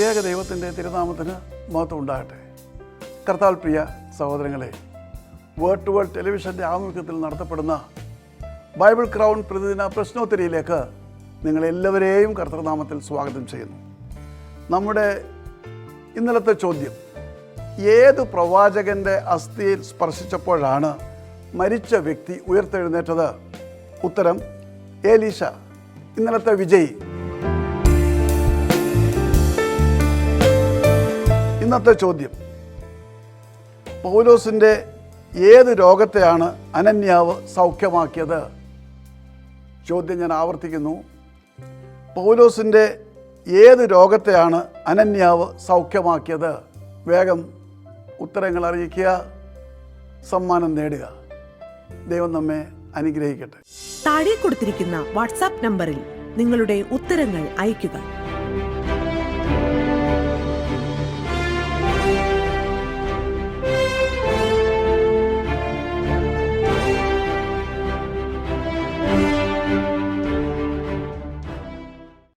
ത്രിയേക ദൈവത്തിൻ്റെ തിരുനാമത്തിന് മഹത്വം ഉണ്ടാകട്ടെ. കർത്താൽ പ്രിയ സഹോദരങ്ങളെ, വേർഡ് ടു വേൾഡ് ടെലിവിഷൻ്റെ ആഭിമുഖ്യത്തിൽ നടത്തപ്പെടുന്ന ബൈബിൾ ക്രൗൺ പ്രതിദിന പ്രശ്നോത്തരിയിലേക്ക് നിങ്ങളെല്ലാവരെയും കർത്തൃനാമത്തിൽ സ്വാഗതം ചെയ്യുന്നു. നമ്മുടെ ഇന്നലത്തെ ചോദ്യം, ഏത് പ്രവാചകൻ്റെ അസ്ഥിയിൽ സ്പർശിച്ചപ്പോഴാണ് മരിച്ച വ്യക്തി ഉയർത്തെഴുന്നേറ്റത്? ഉത്തരം ഏലീശ. ഇന്നലത്തെ വിജയി. ഇന്നത്തെ ചോദ്യം, പൗലോസിൻ്റെ ഏത് രോഗത്തെയാണ് അനന്യാവ് സൗഖ്യമാക്കിയത്? ചോദ്യം ഞാൻ ആവർത്തിക്കുന്നു. പൗലോസിൻ്റെ ഏത് രോഗത്തെയാണ് അനന്യാവ് സൗഖ്യമാക്കിയത്? വേഗം ഉത്തരങ്ങൾ അറിയിക്കുക, സമ്മാനം നേടുക. ദൈവം നമ്മെ അനുഗ്രഹിക്കട്ടെ. താഴെ കൊടുത്തിരിക്കുന്ന വാട്സാപ്പ് നമ്പറിൽ നിങ്ങളുടെ ഉത്തരങ്ങൾ അയയ്ക്കുക.